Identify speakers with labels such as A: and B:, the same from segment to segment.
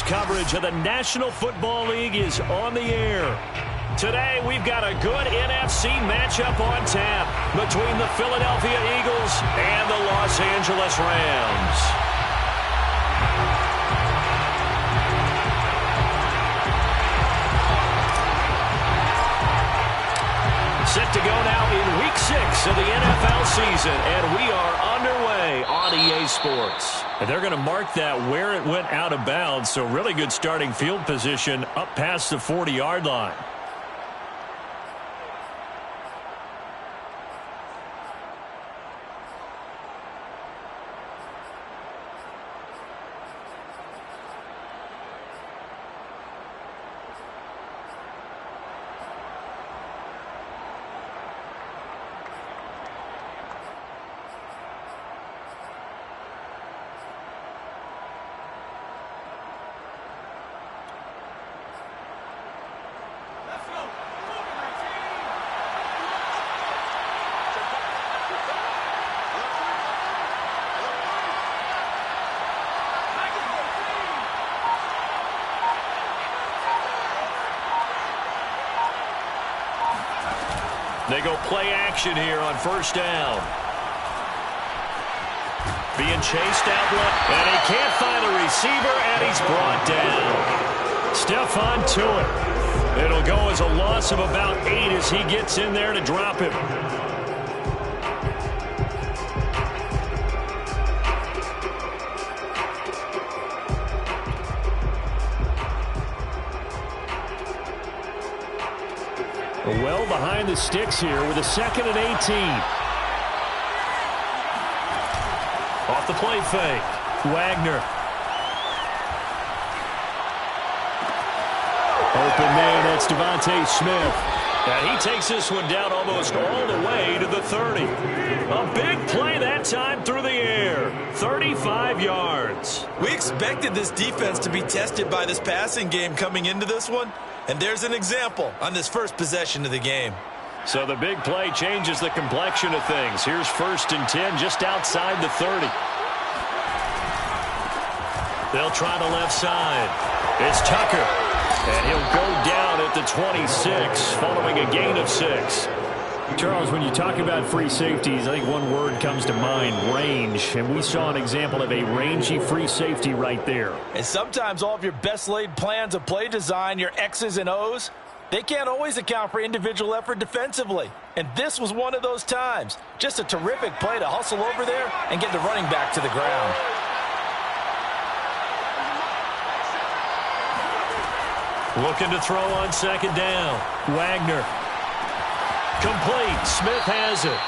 A: coverage of the National Football League is on the air. Today, we've got a good NFC matchup on tap between the Philadelphia Eagles and the Los Angeles Rams. Set to go now in Week 6 of the NFL season, and we are underway on EA Sports. And they're going to mark that where it went out of bounds, so really good starting field position up past the 40-yard line. They go play action here on first down. Being chased out left, and he can't find a receiver, and he's brought down. Stephon Tuitt. It'll go as a loss of about 8 as he gets in there to drop him. Well behind the sticks here with a 2nd and 18. Off the play fake. Wagner. Open man, that's Devontae Smith. And he takes this one down almost all the way to the 30. A big play that time through the air. 35 yards.
B: We expected this defense to be tested by this passing game coming into this one. And there's an example on this first possession of the game.
A: So the big play changes the complexion of things. Here's 1st and 10 just outside the 30. They'll try the left side. It's Tucker. And he'll go down at the 26 following a gain of 6. Charles, when you talk about free safeties, I think one word comes to mind, range. And we saw an example of a rangy free safety right there.
B: And sometimes all of your best laid plans of play design, your X's and O's, they can't always account for individual effort defensively. And this was one of those times. Just a terrific play to hustle over there and get the running back to the ground.
A: Looking to throw on 2nd down. Wagner. Complete. Smith has it.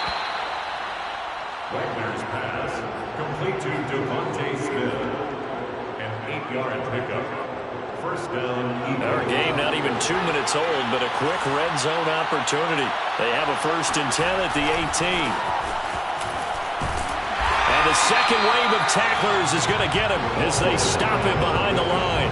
C: Wagner's pass complete to Devontae Smith. An 8-yard pickup. First down.
A: Our game not even 2 minutes old, but a quick red zone opportunity. They have a 1st and 10 at the 18. And the second wave of tacklers is going to get him as they stop him behind the line.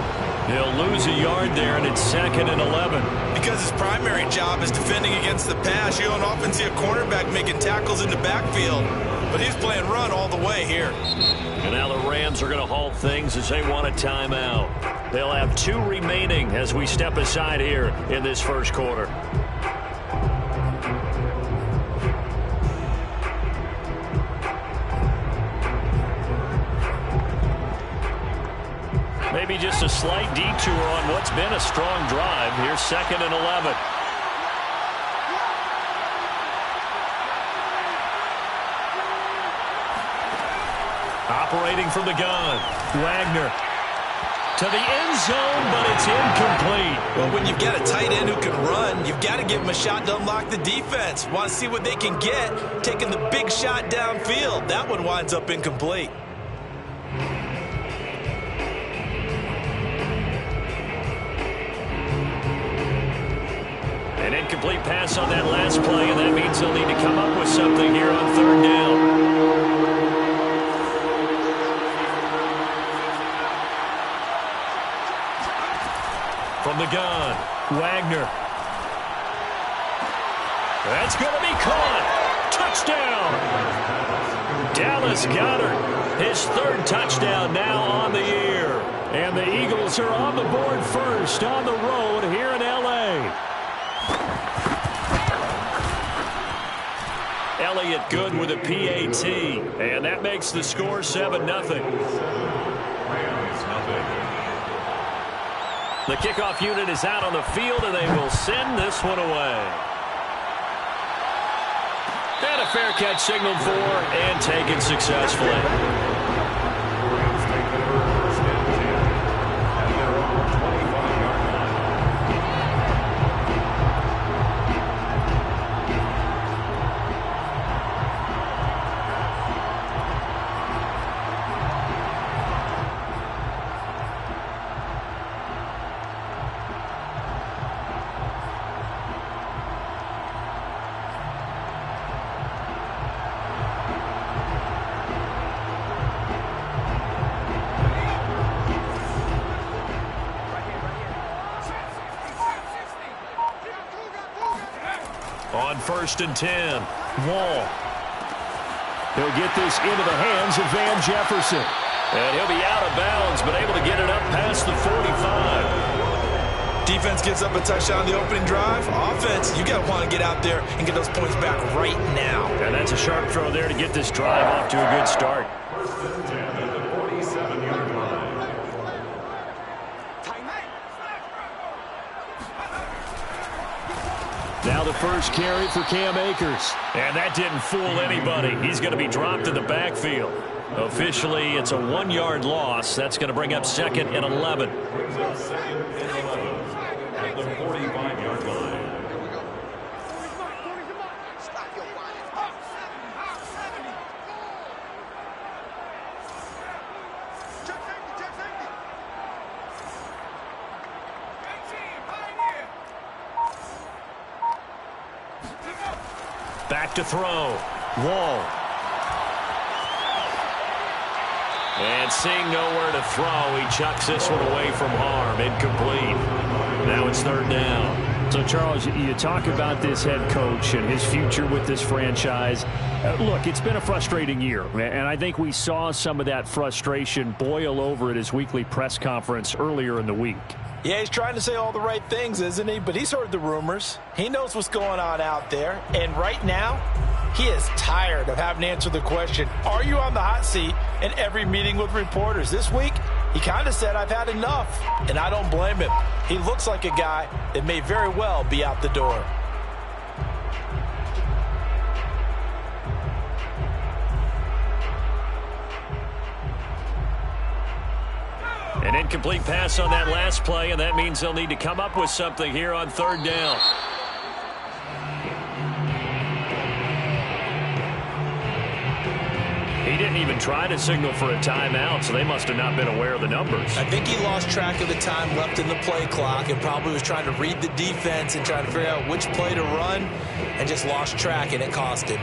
A: He'll lose a yard there, and it's 2nd and 11.
B: Because his primary job is defending against the pass, you don't often see a cornerback making tackles in the backfield. But he's playing run all the way here.
A: And now the Rams are going to halt things as they want a timeout. They'll have 2 remaining as we step aside here in this first quarter. Maybe just a slight detour on what's been a strong drive. Here's 2nd and 11. Operating from the gun. Wagner to the end zone, but it's incomplete.
B: Well, when you've got a tight end who can run, you've got to give him a shot to unlock the defense. Want to see what they can get, taking the big shot downfield. That one winds up incomplete.
A: An incomplete pass on that last play, and that means they'll need to come up with something here on 3rd down. From the gun, Wagner. That's going to be caught. Touchdown. Dallas Goedert, his 3rd touchdown now on the year. And the Eagles are on the board first on the road here in L.A. Elliott good with a PAT. And that makes the score 7-0. The kickoff unit is out on the field, and they will send this one away. And a fair catch signaled for and taken successfully. On 1st and 10, Wall. He'll get this into the hands of Van Jefferson. And he'll be out of bounds, but able to get it up past the 45.
B: Defense gives up a touchdown on the opening drive. Offense, you got to want to get out there and get those points back right now.
A: And that's a sharp throw there to get this drive off to a good start.
C: 1st and 10 at the 47-yard line.
A: Now the first carry for Cam Akers. And that didn't fool anybody. He's going to be dropped in the backfield. Officially, it's a 1-yard loss. That's going to bring up 2nd and 11.
C: Brings up 2nd and 11 at the 45-yard line.
A: Back to throw. Wall. And seeing nowhere to throw, he chucks this one away from harm. Incomplete. Now it's 3rd down. So, Charles, you talk about this head coach and his future with this franchise. Look, it's been a frustrating year, and I think we saw some of that frustration boil over at his weekly press conference earlier in the week.
B: Yeah, he's trying to say all the right things, isn't he? But he's heard the rumors. He knows what's going on out there. And right now, he is tired of having to answer the question, are you on the hot seat in every meeting with reporters? This week, he kind of said, I've had enough. And I don't blame him. He looks like a guy that may very well be out the door.
A: An incomplete pass on that last play, and that means they'll need to come up with something here on 3rd down. He didn't even try to signal for a timeout, so they must have not been aware of the numbers.
B: I think he lost track of the time left in the play clock and probably was trying to read the defense and trying to figure out which play to run and just lost track, and it cost him.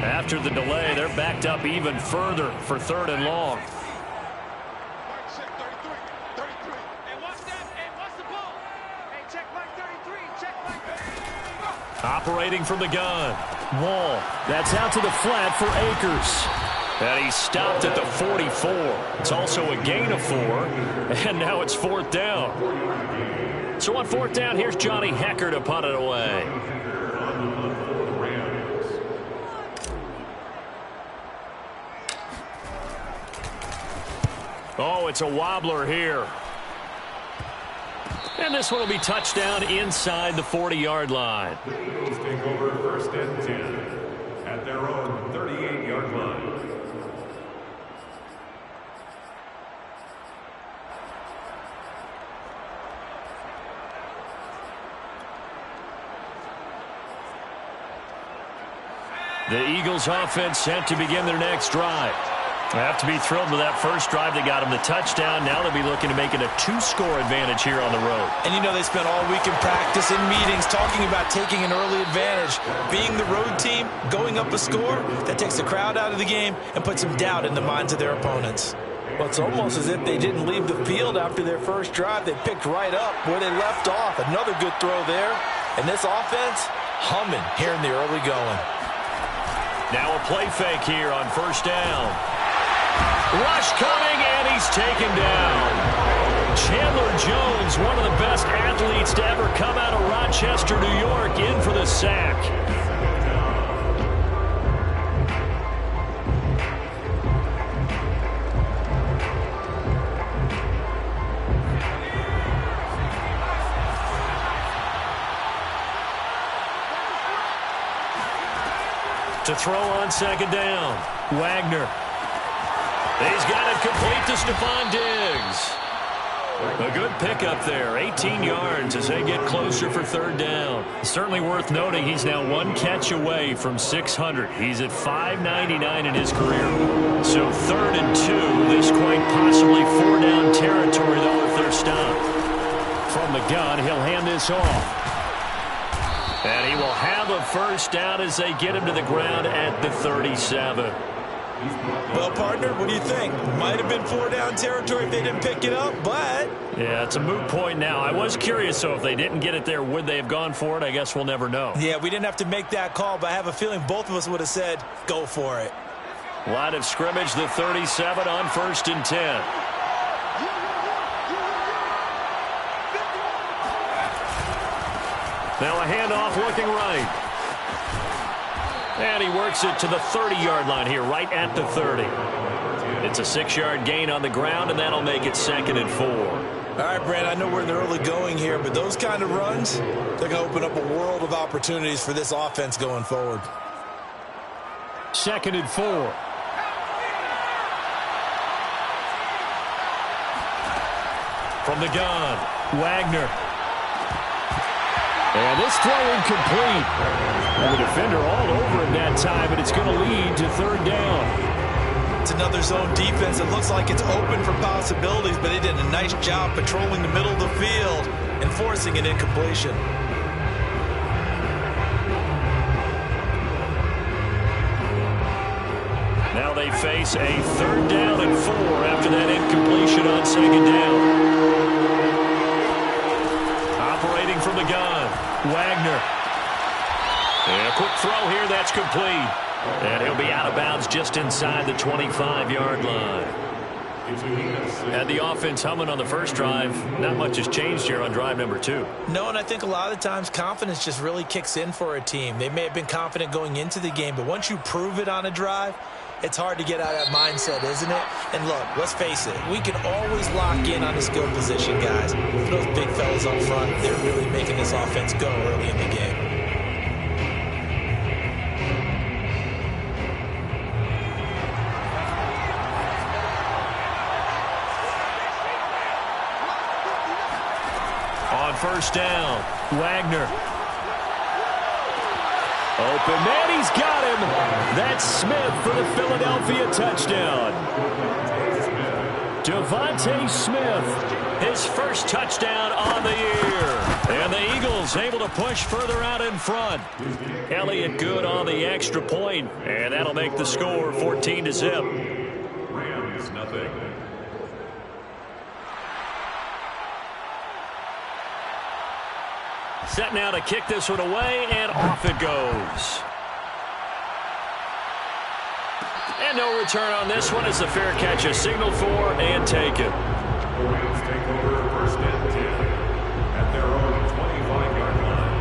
A: After the delay, they're backed up even further for 3rd and long. Operating from the gun. Wall. That's out to the flat for Akers. And he stopped at the 44. It's also a gain of 4. And now it's 4th down. So on 4th down, here's Johnny Hecker to punt it away. Oh, it's a wobbler here. And this one will be touchdown inside the 40-yard line.
C: The Eagles take over 1st and 10 at their own 38-yard line.
A: The Eagles offense set to begin their next drive. They have to be thrilled with that first drive. They got them the touchdown. Now they'll be looking to make it a 2-score advantage here on the road.
B: And you know they spent all week in practice, in meetings, talking about taking an early advantage. Being the road team, going up a score, that takes the crowd out of the game and puts some doubt in the minds of their opponents. Well, it's almost as if they didn't leave the field after their first drive. They picked right up where they left off. Another good throw there. And this offense, humming here in the early going.
A: Now a play fake here on first down. Rush coming, and he's taken down. Chandler Jones, one of the best athletes to ever come out of Rochester, New York, in for the sack. To throw on second down, Wagner. He's got it complete to Stephon Diggs. A good pickup there, 18 yards as they get closer for third down. Certainly worth noting he's now one catch away from 600. He's at 599 in his career. So 3rd and 2, this quite possibly 4-down territory, though, if they're stopped. From the gun, he'll hand this off. And he will have a first down as they get him to the ground at the 37.
B: Well, partner, what do you think? Might have been 4-down territory if they didn't pick it up, but...
A: Yeah, it's a moot point now. I was curious, so if they didn't get it there, would they have gone for it? I guess we'll never know.
B: Yeah, we didn't have to make that call, but I have a feeling both of us would have said, go for it.
A: Line of scrimmage, the 37 on 1st and 10. Now a handoff looking right. And he works it to the 30-yard line here, right at the 30. It's a 6-yard gain on the ground, and that'll make it 2nd and 4.
B: All right, Brand, I know we're in the early going here, but those kind of runs, they're going to open up a world of opportunities for this offense going forward.
A: 2nd and 4. From the gun, Wagner. And this throw incomplete. And the defender all over him that time, and it's going to lead to 3rd down.
B: It's another zone defense. It looks like it's open for possibilities, but they did a nice job patrolling the middle of the field and forcing an incompletion.
A: Now they face a 3rd down and 4 after that incompletion on 2nd down. Operating from the gun, Wagner. And a quick throw here, that's complete. And he'll be out of bounds just inside the 25-yard line. Had the offense humming on the first drive. Not much has changed here on drive number 2.
B: No, and I think a lot of times confidence just really kicks in for a team. They may have been confident going into the game, but once you prove it on a drive, it's hard to get out of that mindset, isn't it? And look, let's face it, we can always lock in on the skill position, guys. For those big fellas up front, they're really making this offense go early in the game.
A: On first down, Wagner. Open man, he's got him. That's Smith for the Philadelphia touchdown. Devontae Smith, his first touchdown on the year. And the Eagles able to push further out in front. Elliott good on the extra point, and that'll make the score 14-0.
C: Rams, nothing.
A: Set now to kick this one away, and off it goes. And no return on this one as the fair catch is signaled for and taken.
C: Rams take over 1st and 10 at their own 25-yard line.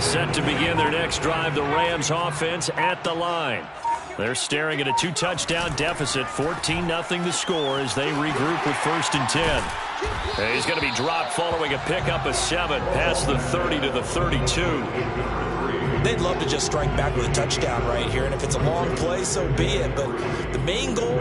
A: Set to begin their next drive, the Rams offense at the line. They're staring at a 2-touchdown deficit, 14-0 the score as they regroup with 1st and 10. And he's going to be dropped following a pickup of 7 past the 30 to the 32.
B: They'd love to just strike back with a touchdown right here, and if it's a long play, so be it. But the main goal,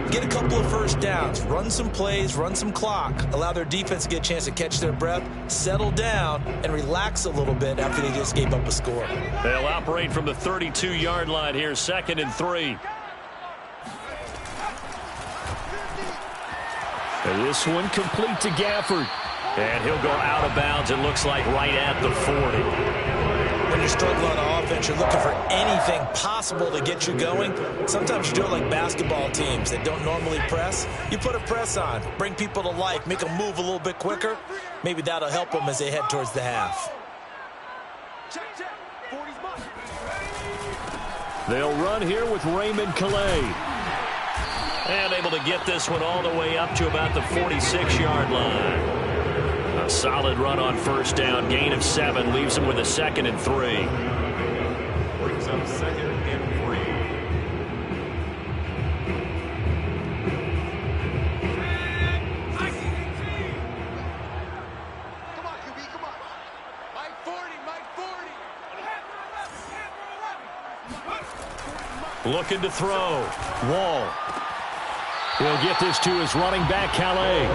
B: get a couple of first downs, run some plays, run some clock, allow their defense to get a chance to catch their breath, settle down, and relax a little bit after they just gave up a score.
A: They'll operate from the 32-yard line here, 2nd and 3. This one complete to Gafford. And he'll go out of bounds, it looks like, right at the 40.
B: When you're struggling on offense, you're looking for anything possible to get you going. Sometimes you do it like basketball teams that don't normally press. You put a press on, bring people to life, make them move a little bit quicker. Maybe that'll help them as they head towards the half.
A: They'll run here with Raymond Calais. And able to get this one all the way up to about the 46-yard line. A solid run on first down. Gain of 7 leaves him with a 2nd and 3.
C: Brings up 2nd and 3.
D: Come on, QB, come on. Mike 40, Mike 40.
A: Looking to throw. Wall. He'll get this to his running back, Calais.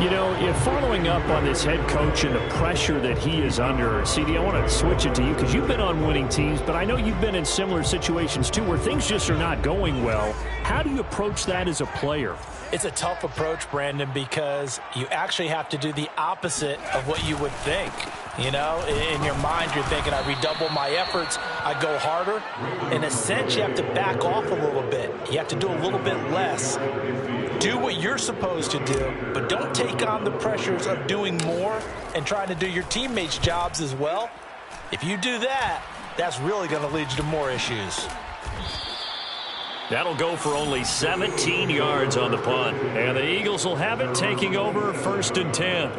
A: You know, if following up on this head coach and the pressure that he is under, CD, I want to switch it to you because you've been on winning teams, but I know you've been in similar situations too where things just are not going well. How do you approach that as a player?
B: It's a tough approach, Brandon, because you actually have to do the opposite of what you would think. You know, in your mind, you're thinking, I redouble my efforts, I go harder. In a sense, you have to back off a little bit. You have to do a little bit less. Do what you're supposed to do, but don't take on the pressures of doing more and trying to do your teammates' jobs as well. If you do that, that's really going to lead you to more issues.
A: That'll go for only 17 yards on the punt. And the Eagles will have it, taking over 1st and 10.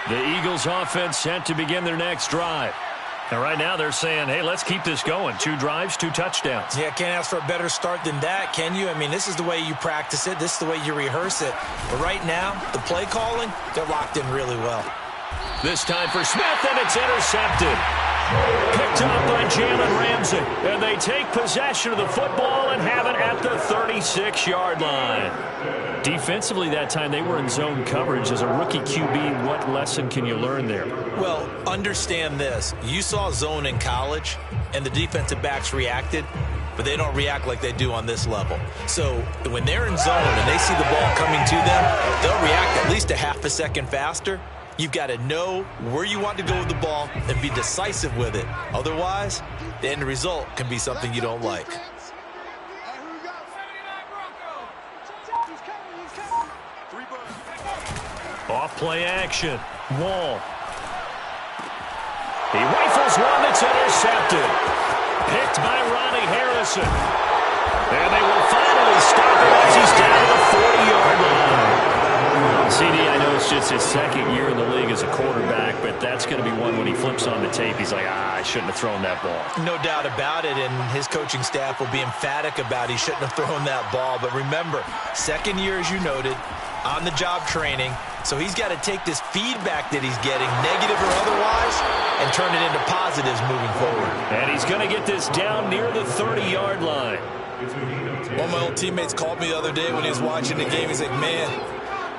A: The Eagles offense set to begin their next drive. And right now they're saying, hey, let's keep this going. 2 drives, 2 touchdowns.
B: Yeah, can't ask for a better start than that, can you? I mean, this is the way you practice it. This is the way you rehearse it. But right now, the play calling, they're locked in really well.
A: This time for Smith, and it's intercepted. Picked up by Jalen Ramsey. And they take possession of the football and have it at the 36-yard line. Defensively that time, they were in zone coverage. As a rookie QB, what lesson can you learn there?
B: Well, understand this. You saw zone in college, and the defensive backs reacted, but they don't react like they do on this level. So when they're in zone and they see the ball coming to them, they'll react at least a half a second faster. You've got to know where you want to go with the ball and be decisive with it. Otherwise, the end result can be something you don't like.
A: Off play action. Wall. He rifles one that's intercepted. Picked by Ronnie Harrison. And they will finally stop him as he's down to the 40-yard line. CD, I know it's just his 2nd year in the league as a quarterback, but that's going to be one when he flips on the tape. He's like, I shouldn't have thrown that ball.
B: No doubt about it, and his coaching staff will be emphatic about he shouldn't have thrown that ball. But remember, 2nd year, as you noted, on-the-job training. So he's got to take this feedback that he's getting, negative or otherwise, and turn it into positives moving forward.
A: And he's going to get this down near the 30-yard line.
B: One of my old teammates called me the other day when he was watching the game. He's like, man,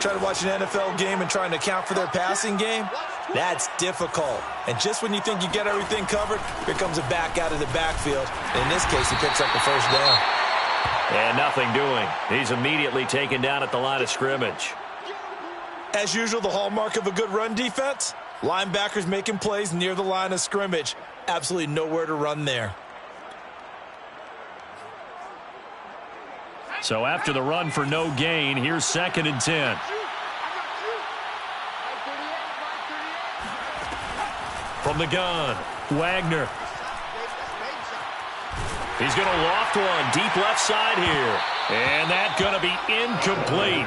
B: trying to watch an NFL game and trying to account for their passing game, that's difficult. And just when you think you get everything covered, here comes a back out of the backfield. And in this case, he picks up the first down.
A: And nothing doing. He's immediately taken down at the line of scrimmage.
B: As usual, the hallmark of a good run defense, linebackers making plays near the line of scrimmage. Absolutely nowhere to run there.
A: So after the run for no gain, here's 2nd and 10. From the gun, Wagner. He's going to loft one deep left side here. And that's going to be incomplete.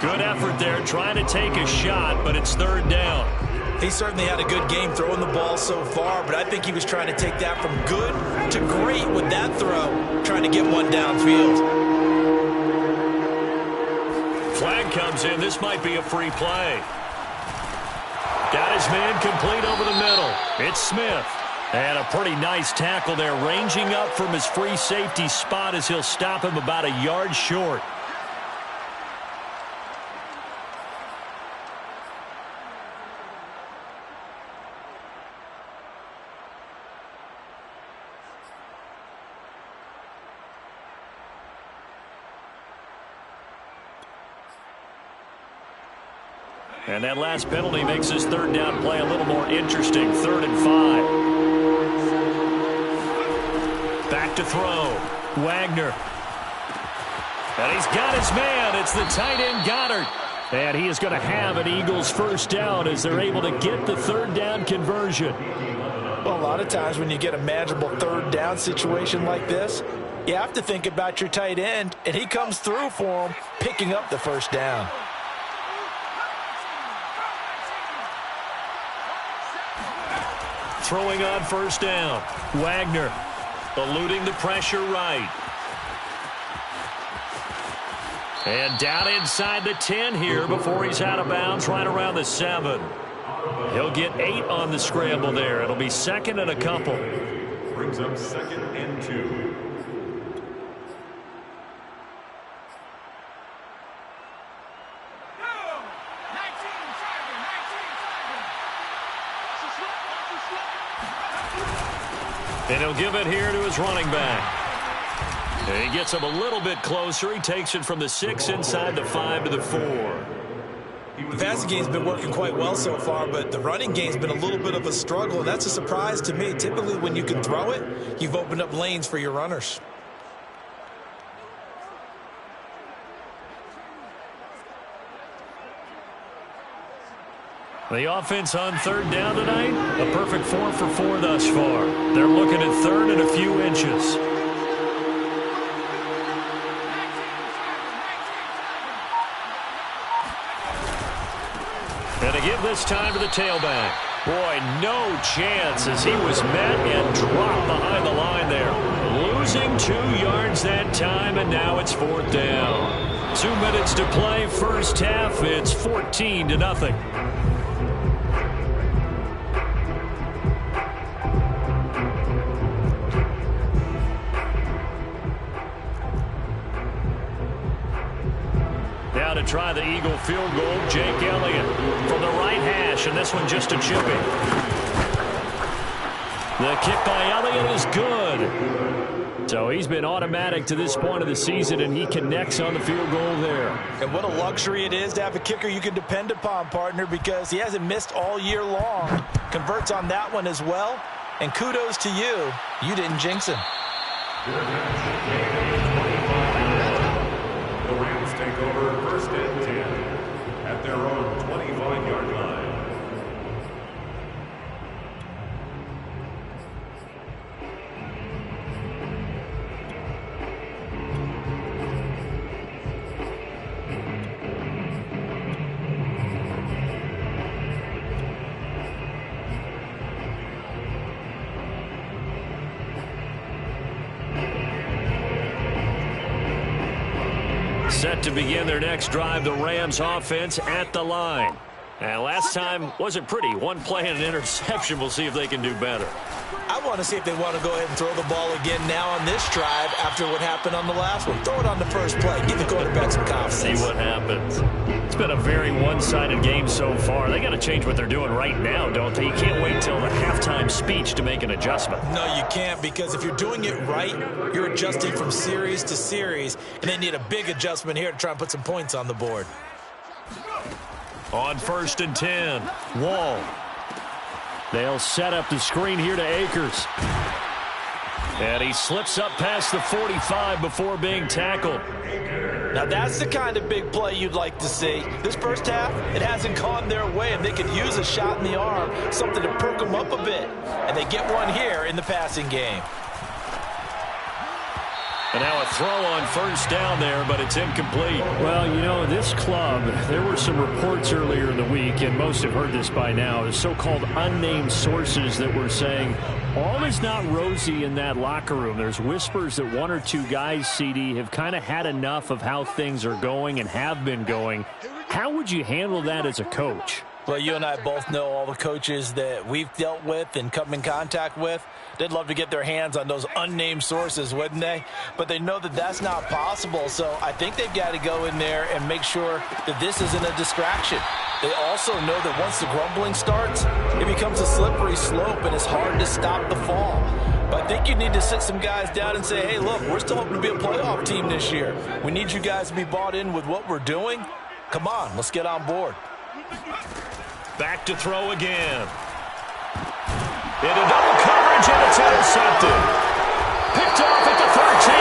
A: Good effort there trying to take a shot, but it's 3rd down.
B: He certainly had a good game throwing the ball so far, but I think he was trying to take that from good to great with that throw, trying to get one downfield.
A: Flag comes in. This might be a free play. Got his man complete over the middle. It's Smith. And a pretty nice tackle there, ranging up from his free safety spot as he'll stop him about a yard short. And that last penalty makes his third down play a little more interesting. 3rd and 5. Back to throw. Wagner. And he's got his man. It's the tight end Goddard. And he is going to have an Eagles first down as they're able to get the 3rd down conversion.
B: Well, a lot of times when you get a manageable 3rd down situation like this, you have to think about your tight end, and he comes through for him, picking up the first down.
A: Throwing on first down. Wagner eluding the pressure right. And down inside the 10 here before he's out of bounds, right around the 7. He'll get 8 on the scramble there. It'll be 2nd and a couple.
C: Brings up 2nd and 2.
A: And he'll give it here to his running back. And he gets him a little bit closer. He takes it from the 6 inside the 5 to the 4.
B: The passing game's been working quite well so far, but the running game's been a little bit of a struggle, and that's a surprise to me. Typically, when you can throw it, you've opened up lanes for your runners.
A: The offense on 3rd down tonight, a perfect 4 for 4 thus far. They're looking at 3rd and a few inches. And to give this time to the tailback. Boy, no chance as he was met and dropped behind the line there. Losing 2 yards that time, and now it's 4th down. 2 minutes to play, first half. It's 14-0. Now to try the Eagle field goal, Jake Elliott from the right hash, and this one just a chipping. The kick by Elliott is good. So he's been automatic to this point of the season, and he connects on the field goal there.
B: And what a luxury it is to have a kicker you can depend upon, partner, because he hasn't missed all year long. Converts on that one as well. And kudos to you. You didn't jinx him.
C: The Rams take over 1st and 10 at their own 25-yard line.
A: Set to begin their next drive, the Rams offense at the line. And last time wasn't pretty. 1 play and an interception. We'll see if they can do better.
B: I want to see if they want to go ahead and throw the ball again now on this drive after what happened on the last one. Throw it on the first play. Give the quarterback some confidence.
A: See what happens. It's been a very one-sided game so far. They got to change what they're doing right now, don't they? You can't wait till the halftime speech to make an adjustment.
B: No, you can't, because if you're doing it right, you're adjusting from series to series, and they need a big adjustment here to try and put some points on the board.
A: On 1st and 10, Wall. They'll set up the screen here to Akers. And he slips up past the 45 before being tackled.
B: Now that's the kind of big play you'd like to see. This first half, it hasn't gone their way, and they could use a shot in the arm, something to perk them up a bit. And they get one here in the passing game.
A: And now a throw on 1st down there, but it's incomplete. Well, you know, this club, there were some reports earlier in the week, and most have heard this by now, the so-called unnamed sources that were saying all is not rosy in that locker room. There's whispers that 1 or 2 guys, CD, have kind of had enough of how things are going and have been going. How would you handle that as a coach?
B: Well, you and I both know all the coaches that we've dealt with and come in contact with. They'd love to get their hands on those unnamed sources, wouldn't they? But they know that that's not possible, so I think they've got to go in there and make sure that this isn't a distraction. They also know that once the grumbling starts, it becomes a slippery slope, and it's hard to stop the fall. But I think you need to sit some guys down and say, hey, look, we're still hoping to be a playoff team this year. We need you guys to be bought in with what we're doing. Come on, let's get on board.
A: Back to throw again. Into double coverage, and it's intercepted. Picked off at the 13.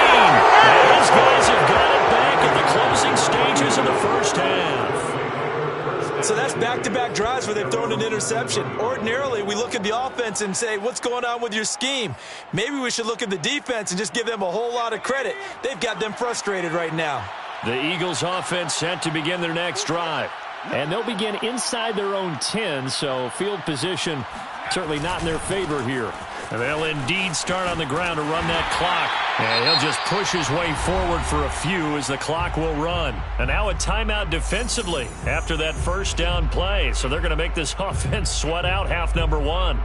A: And these guys have got it back at the closing stages of the first half.
B: So that's back-to-back drives where they've thrown an interception. Ordinarily, we look at the offense and say, what's going on with your scheme? Maybe we should look at the defense and just give them a whole lot of credit. They've got them frustrated right now.
A: The Eagles offense set to begin their next drive. And they'll begin inside their own 10, so field position certainly not in their favor here. And they'll indeed start on the ground to run that clock. And he'll just push his way forward for a few as the clock will run. And now a timeout defensively after that first down play. So they're going to make this offense sweat out half number one.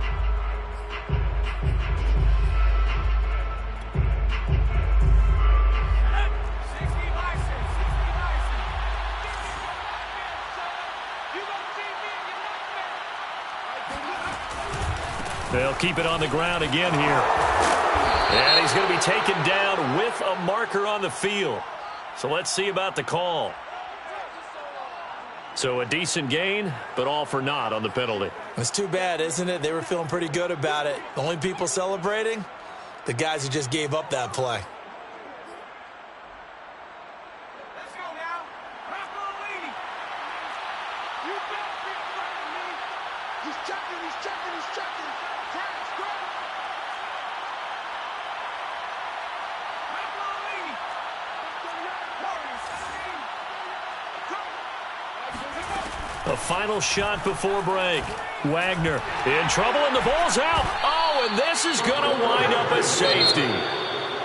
A: They'll keep it on the ground again here. And he's going to be taken down with a marker on the field. So let's see about the call. So a decent gain, but all for naught on the penalty.
B: It's too bad, isn't it? They were feeling pretty good about it. The only people celebrating, the guys who just gave up that play.
A: A final shot before break. Wagner in trouble, and the ball's out. Oh, and this is going to wind up a safety.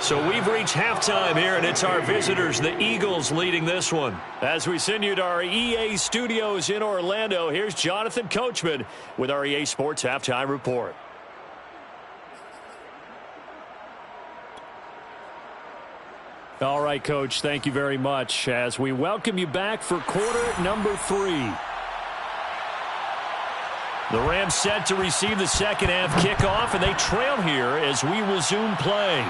A: So we've reached halftime here, and it's our visitors, the Eagles, leading this one. As we send you to our EA studios in Orlando, here's Jonathan Coachman with our EA Sports Halftime Report. All right, Coach, thank you very much as we welcome you back for quarter number 3. The Rams set to receive the second half kickoff, and they trail here as we resume play.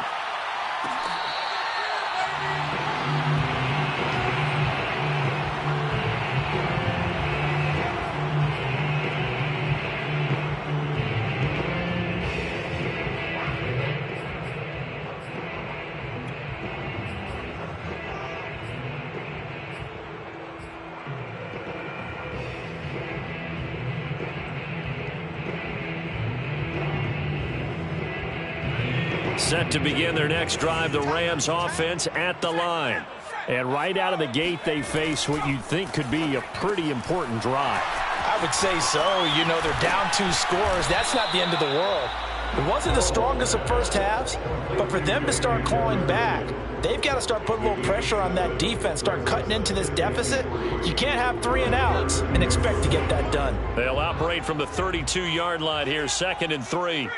A: Set to begin their next drive, the Rams offense at the line. And right out of the gate, they face what you'd think could be a pretty important drive.
B: I would say so. You know, they're down 2 scores. That's not the end of the world. It wasn't the strongest of first halves, but for them to start clawing back, they've got to start putting a little pressure on that defense, start cutting into this deficit. You can't have 3 and outs and expect to get that done.
A: They'll operate from the 32-yard line here, 2nd and 3.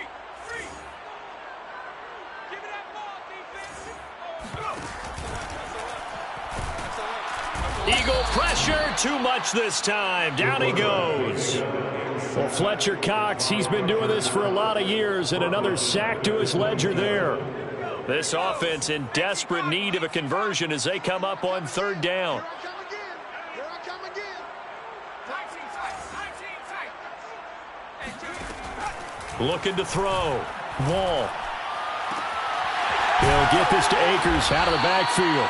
A: Eagle pressure, too much this time. Down he goes. Well, Fletcher Cox, he's been doing this for a lot of years, and another sack to his ledger there. This offense in desperate need of a conversion as they come up on 3rd down. Looking to throw. Wall. He'll get this to Akers out of the backfield.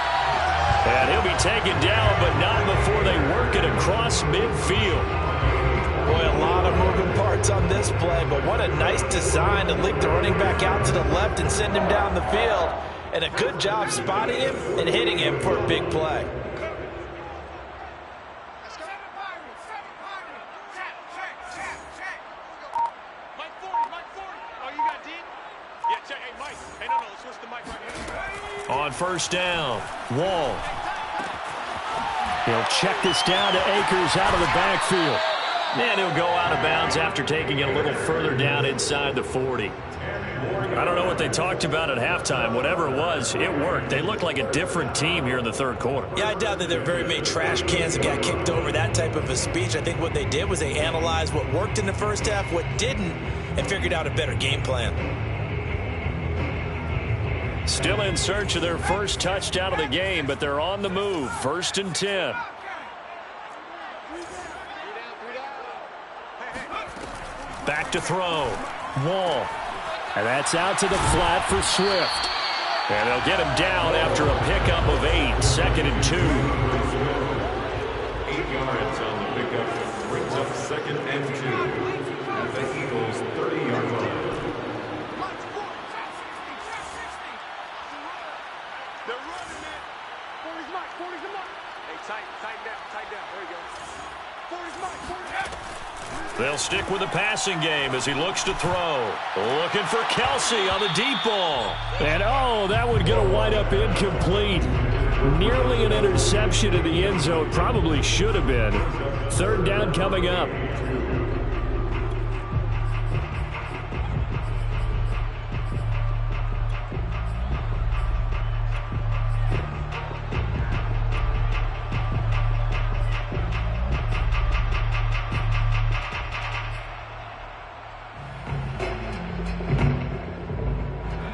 A: And he'll be taken down, but not before they work it across midfield.
B: Boy, a lot of moving parts on this play, but what a nice design to link the running back out to the left and send him down the field. And a good job spotting him and hitting him for a big play.
A: On 1st down, Wall. He'll check this down to Akers out of the backfield. And he'll go out of bounds after taking it a little further down inside the 40. I don't know what they talked about at halftime. Whatever it was, it worked. They looked like a different team here in the 3rd quarter.
B: Yeah, I doubt that there are very many trash cans that got kicked over, that type of a speech. I think what they did was they analyzed what worked in the first half, what didn't, and figured out a better game plan.
A: Still in search of their first touchdown of the game, but they're on the move. 1st and 10. back to throw. Wall. And that's out to the flat for Swift. And they'll get him down after a pickup of 8, 2nd and 2.
C: 8 yards on the pickup. Brings up 2nd and 2. At the Eagles' 30-yard line.
D: They're running, man. 40's Mike. 40's the Mike. Hey, tighten down. There you go. 40's Mike. 40's.
A: They'll stick with the passing game as he looks to throw. Looking for Kelsey on the deep ball. And, that would get a wind up incomplete. Nearly an interception in the end zone. Probably should have been. 3rd down coming up.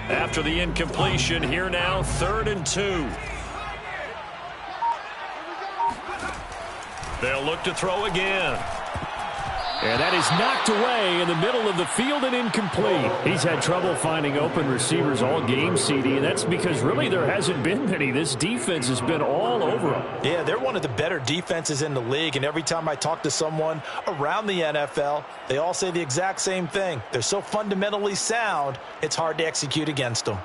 A: After the incompletion, here now, 3rd and 2. They'll look to throw again. And that is knocked away in the middle of the field and incomplete. He's had trouble finding open receivers all game, CD, and that's because really there hasn't been many. This defense has been all over them.
B: Yeah, they're one of the better defenses in the league, and every time I talk to someone around the NFL, they all say the exact same thing. They're so fundamentally sound, it's hard to execute against them.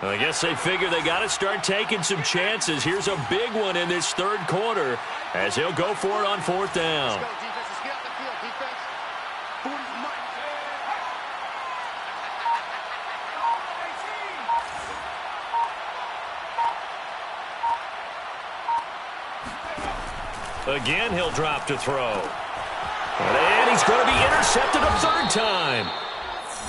A: I guess they figure they got to start taking some chances. Here's a big one in this 3rd quarter as he'll go for it on 4th down.
D: Let's go, defense. Let's get out the field, defense. 40's Mike.
A: Again, he'll drop to throw. And he's going to be intercepted a 3rd time.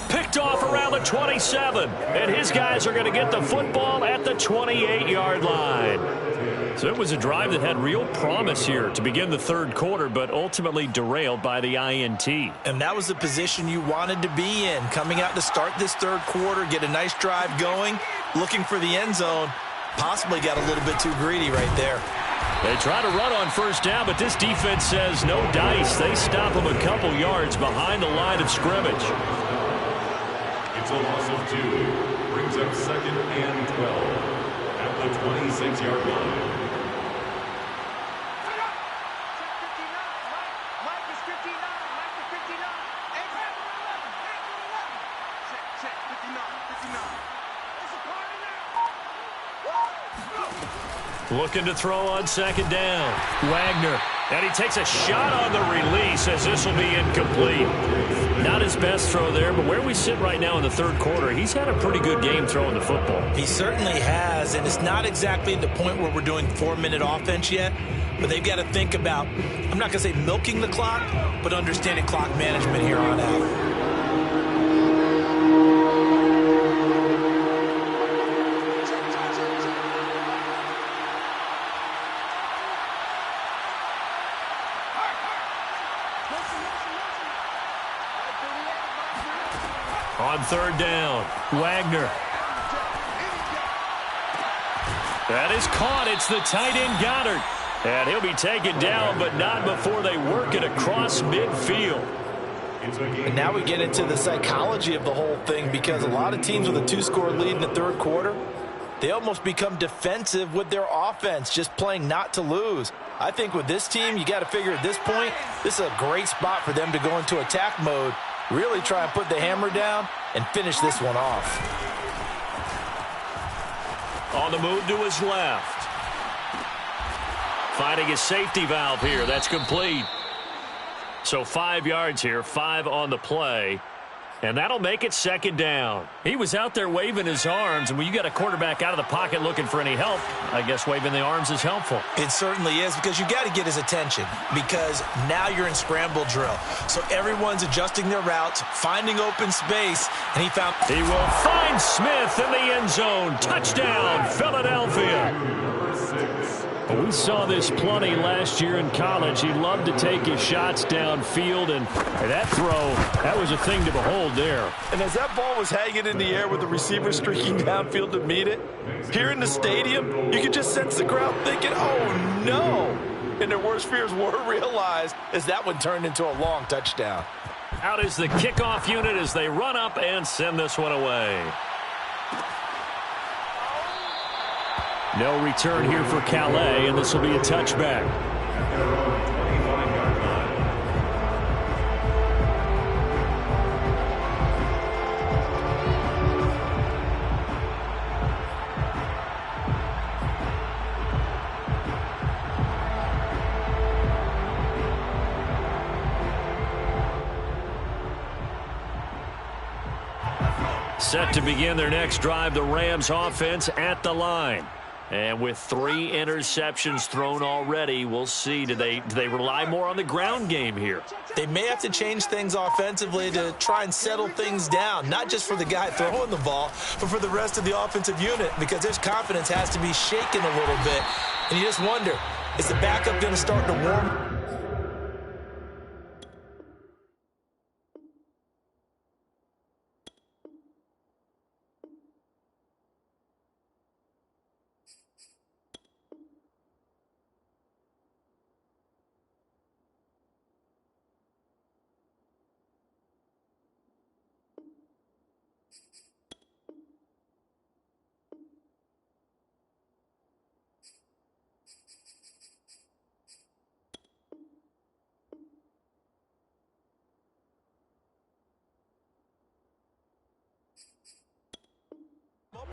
A: Picked off around the 27. And his guys are going to get the football at the 28-yard line. So it was a drive that had real promise here to begin the 3rd quarter, but ultimately derailed by the INT.
B: And that was the position you wanted to be in, coming out to start this 3rd quarter, get a nice drive going, looking for the end zone. Possibly got a little bit too greedy right there.
A: They try to run on 1st down, but this defense says no dice. They stop him a couple yards behind the line of scrimmage.
C: It's a loss of 2. Brings up 2nd and 12. At the 26-yard line.
D: Mike is 59. Mike is 59. Hey, 11. Check. 59. It's a corner now.
A: Looking to throw on 2nd down. Wagner. And he takes a shot on the release as this will be incomplete. Not his best throw there, but where we sit right now in the 3rd quarter, he's had a pretty good game throwing the football.
B: He certainly has, and it's not exactly at the point where we're doing 4-minute offense yet, but they've got to think about, I'm not going to say milking the clock, but understanding clock management here on out.
A: On 3rd down, Wagner. That is caught. It's the tight end Goddard. And he'll be taken down, but not before they work it across midfield.
B: And now we get into the psychology of the whole thing, because a lot of teams with a 2-score lead in the 3rd quarter, they almost become defensive with their offense, just playing not to lose. I think with this team, you got to figure at this point, this is a great spot for them to go into attack mode, really try and put the hammer down and finish this one off.
A: On the move to his left. Finding his safety valve here. That's complete. So 5 yards here, 5 on the play. And that'll make it 2nd down. He was out there waving his arms, and when you got a quarterback out of the pocket looking for any help, I guess waving the arms is helpful.
B: It certainly is, because you got to get his attention, because now you're in scramble drill. So everyone's adjusting their routes, finding open space, and he
A: will find Smith in the end zone. Touchdown, Philadelphia. We saw this plenty last year in college. He loved to take his shots downfield, and that throw, that was a thing to behold there.
B: And as that ball was hanging in the air with the receiver streaking downfield to meet it, here in the stadium, you could just sense the crowd thinking, oh, no. and their worst fears were realized as that one turned into a long touchdown.
A: Out is the kickoff unit as they run up and send this one away. No return here for Calais, and this will be a touchback. Set to begin their next drive, the Rams offense at the line. And with 3 interceptions thrown already, we'll see. Do they rely more on the ground game here?
B: They may have to change things offensively to try and settle things down, not just for the guy throwing the ball, but for the rest of the offensive unit, because their confidence has to be shaken a little bit. And you just wonder, is the backup going to start to warm?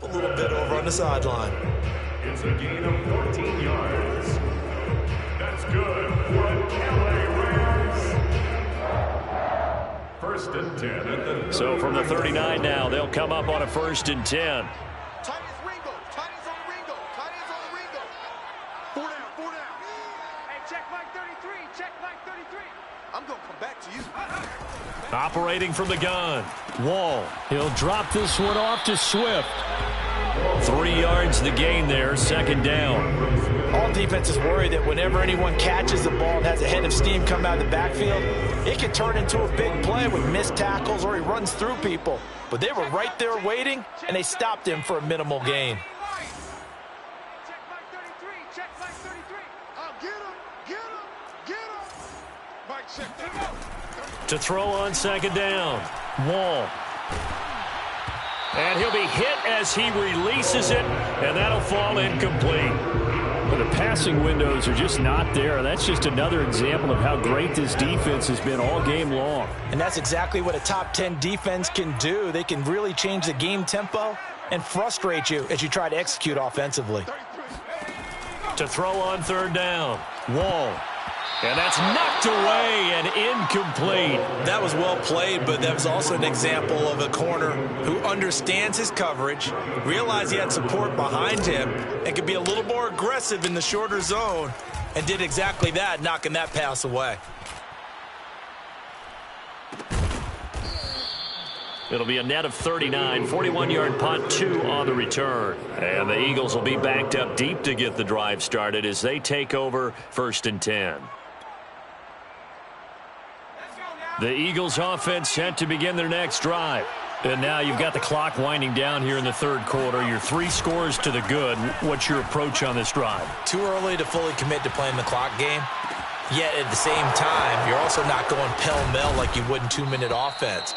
B: A little bit over on the sideline.
C: It's a gain of 14 yards. That's good for the LA Rams. First and 10 at the...
A: So from the 39 now, they'll come up on a 1st and 10.
D: Tight ends Ringo. Tight ends on the Ringo. Tight ends on the Ringo. 4 down, 4 down. Hey, check Mike 33. Check Mike 33. I'm going to come back to you.
A: Operating from the gun. Wall. He'll drop this one off to Swift. 3 yards the gain there, 2nd down.
B: All defenses worry that whenever anyone catches the ball and has a head of steam come out of the backfield, it can turn into a big play with missed tackles or he runs through people. But they were right there waiting, and they stopped him for a minimal gain.
D: Check Mike 33. Check Mike 33. Oh, get him. Get him. Get him. Mike, check that out.
A: To throw on 2nd down. Wall. And he'll be hit as he releases it, and that'll fall incomplete. But the passing windows are just not there. That's just another example of how great this defense has been all game long.
B: And that's exactly what a top 10 defense can do. They can really change the game tempo and frustrate you as you try to execute offensively.
A: To throw on 3rd down. Wall. And that's knocked away and incomplete.
B: That was well played, but that was also an example of a corner who understands his coverage, realized he had support behind him, and could be a little more aggressive in the shorter zone, and did exactly that, knocking that pass away.
A: It'll be a net of 39, 41-yard punt, 2 on the return. And the Eagles will be backed up deep to get the drive started as they take over 1st and 10. The Eagles offense set to begin their next drive. And now you've got the clock winding down here in the 3rd quarter. You're 3 scores to the good. What's your approach on this drive?
B: Too early to fully commit to playing the clock game. Yet at the same time, you're also not going pell-mell like you would in 2-minute offense.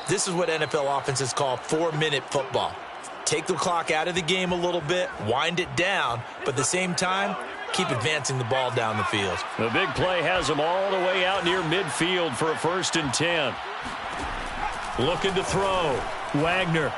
B: This is what NFL offenses call 4-minute football. Take the clock out of the game a little bit, wind it down, but at the same time, keep advancing the ball down the field.
A: The big play has them all the way out near midfield for a 1st and 10. Looking to throw. Wagner.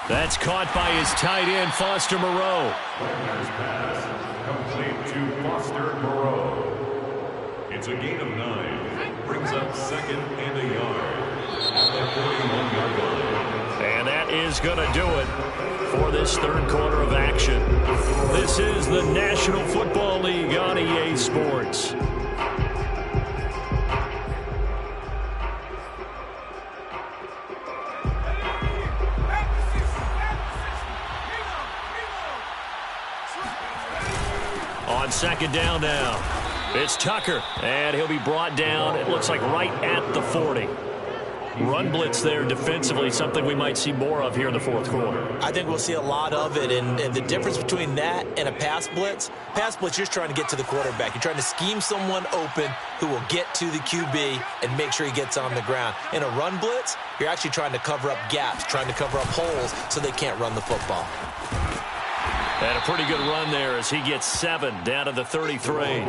A: That's caught by his tight end, Foster Moreau.
C: Wagner's pass complete to Foster Moreau. It's a gain of 9. Brings up 2nd and a yard. At the 41-yard line.
A: And that is going to do it for this 3rd quarter of action. This is the National Football League on EA Sports. On 2nd down now, it's Tucker, and he'll be brought down, it looks like right at the 40. run blitz there defensively, something we might see more of here in the fourth quarter.
B: I think we'll see a lot of it, and the difference between that and a pass blitz, you're just trying to get to the quarterback. You're trying to scheme someone open who will get to the QB and make sure he gets on the ground. In a run blitz, you're actually trying to cover up gaps, trying to cover up holes so they can't run the football.
A: And a pretty good run there as he gets 7 down to the 33.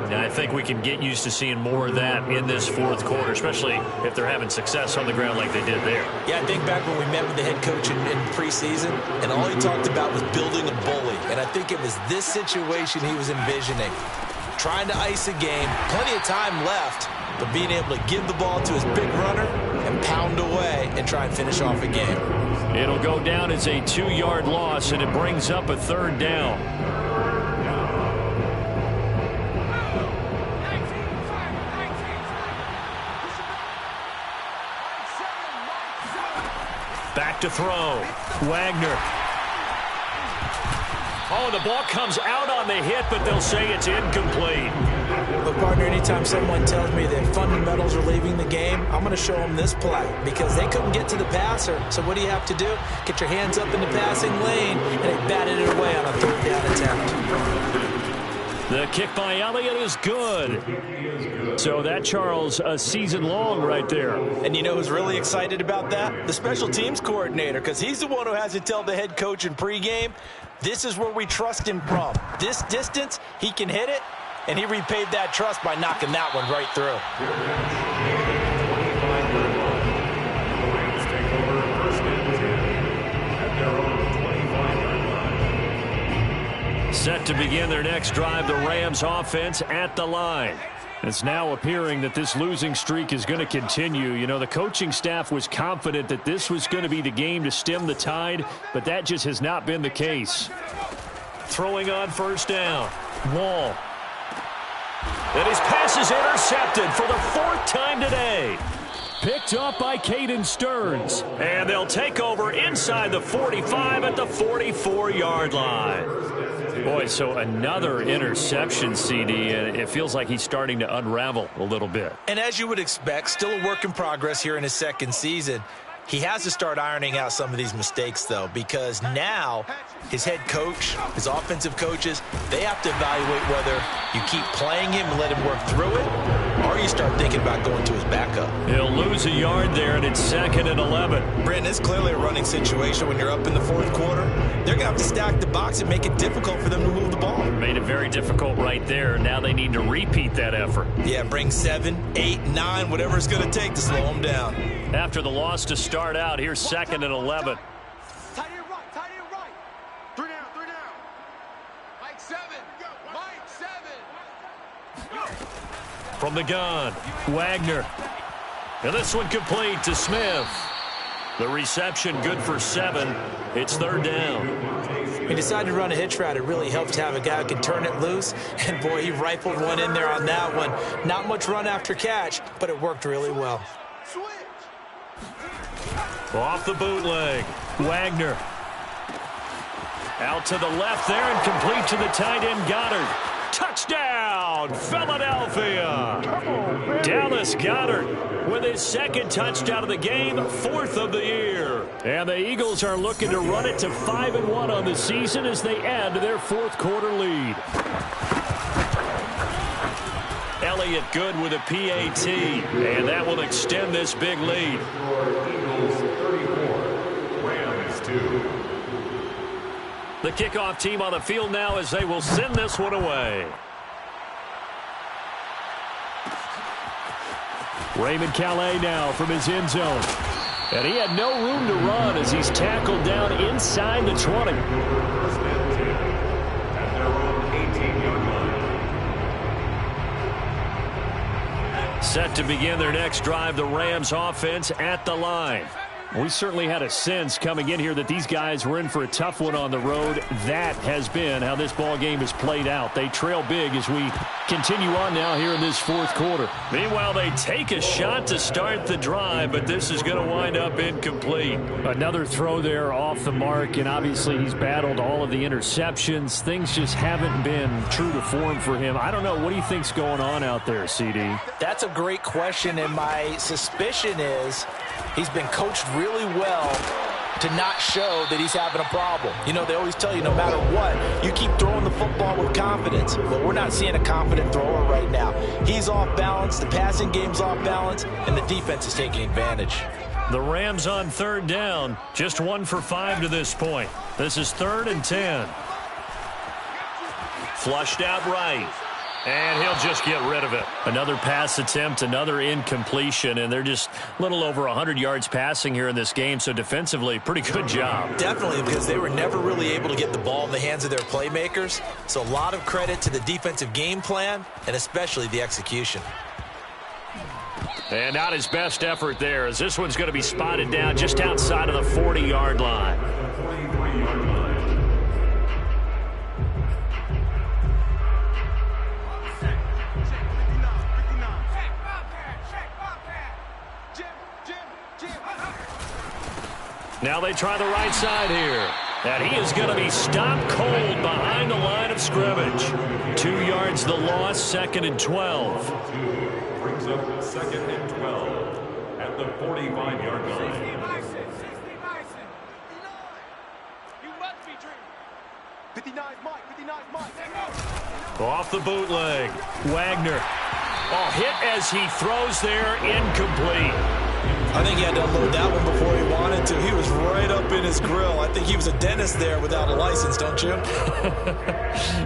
A: Now, I think we can get used to seeing more of that in this fourth quarter, especially if they're having success on the ground like they did there.
B: Yeah, I think back when we met with the head coach in preseason, and all he talked about was building a bully. And I think it was this situation he was envisioning. Trying to ice a game, plenty of time left, but being able to give the ball to his big runner and pound away and try and finish off a game.
A: It'll go down as a 2-yard loss, and it brings up a 3rd down. Back to throw. Wagner. Oh, the ball comes out on the hit, but they'll say it's incomplete.
B: But, partner, anytime someone tells me that fundamentals are leaving the game, I'm going to show them this play because they couldn't get to the passer. So what do you have to do? Get your hands up in the passing lane, and they batted it away on a 3rd down attempt.
A: The kick by Elliott is good. So that, Charles, a season long right there.
B: And you know who's really excited about that? The special teams coordinator, because he's the one who has to tell the head coach in pregame, this is where we trust him from. This distance, he can hit it, and he repaid that trust by knocking that one right through.
A: Set to begin their next drive, the Rams offense at the line. It's now appearing that this losing streak is going to continue. You know, the coaching staff was confident that this was going to be the game to stem the tide, but that just has not been the case. Throwing on 1st down. Wall. And his pass is intercepted for the 4th time today. Picked up by Caden Stearns. And they'll take over inside the 45 at the 44-yard line. Boy, so another interception, CD, and it feels like he's starting to unravel a little bit.
B: And as you would expect, still a work in progress here in his 2nd season. He has to start ironing out some of these mistakes, though, because now his head coach, his offensive coaches, they have to evaluate whether you keep playing him and let him work through it, or you start thinking about going to his backup.
A: He'll lose a yard there, and it's 2nd and 11.
B: Brandon, it's clearly a running situation when you're up in the 4th quarter. They're going to have to stack the box and make it difficult for them to move the ball.
A: Made it very difficult right there. Now they need to repeat that effort.
B: Yeah, bring 7, 8, 9, whatever it's going to take to slow them down.
A: After the loss to start out, here's 2nd and 11.
D: Tight end right, tight end right. 3 down, 3 down. Mike 7, Mike 7.
A: From the gun, Wagner. And this one complete to Smith. The reception good for 7. It's 3rd down.
B: He decided to run a hitch route. It really helps to have a guy who can turn it loose. And, boy, he rifled one in there on that one. Not much run after catch, but it worked really well.
A: Off the bootleg, Wagner. Out to the left there and complete to the tight end Goddard. Touchdown, Philadelphia. Dallas Goedert with his 2nd touchdown of the game, 4th of the year. And the Eagles are looking to run it to 5-1 on the season as they add to their 4th quarter lead. Elliott good with a PAT, and that will extend this big lead.
C: Eagles 34, Rams 2.
A: The kickoff team on the field now as they will send this one away. Raymond Calais now from his end zone. And he had no room to run as he's tackled down inside the 20.
C: First and 10 at their own 18-yard line.
A: Set to begin their next drive, the Rams offense at the line. We certainly had a sense coming in here that these guys were in for a tough one on the road. That has been how this ball game has played out. They trail big as we continue on now here in this fourth quarter. Meanwhile, they take a shot to start the drive, but this is going to wind up incomplete. Another throw there off the mark, and obviously he's battled all of the interceptions. Things just haven't been true to form for him. I don't know. What do you think's going on out there, CD?
B: That's a great question, and my suspicion is he's been coached really well to not show that he's having a problem. You know, they always tell you no matter what, you keep throwing the football with confidence. But we're not seeing a confident thrower right now. He's off balance, the passing game's off balance, and the defense is taking advantage.
A: The Rams on third down, just 1 for 5 to this point. This is 3rd and 10. Flushed out right. And he'll just get rid of it. Another pass attempt, another incompletion, and they're just a little over 100 yards passing here in this game, so defensively, pretty good job.
B: Definitely, because they were never really able to get the ball in the hands of their playmakers, so a lot of credit to the defensive game plan and especially the execution.
A: And not his best effort there, as this one's going to be spotted down just outside of the 40-yard line. Now they try the right side here. And he is going to be stopped cold behind the line of scrimmage. 2 yards the loss, 2nd and 12.
C: Brings up 2nd and 12 at the 45-yard line.
D: You must be dreaming. 59 Mike, 59 Mike.
A: Off the bootleg. Wagner. Oh, hit as he throws there, incomplete.
B: I think he had to unload that one before he wanted to. He was right up in his grill. I think he was a dentist there without a license, don't you?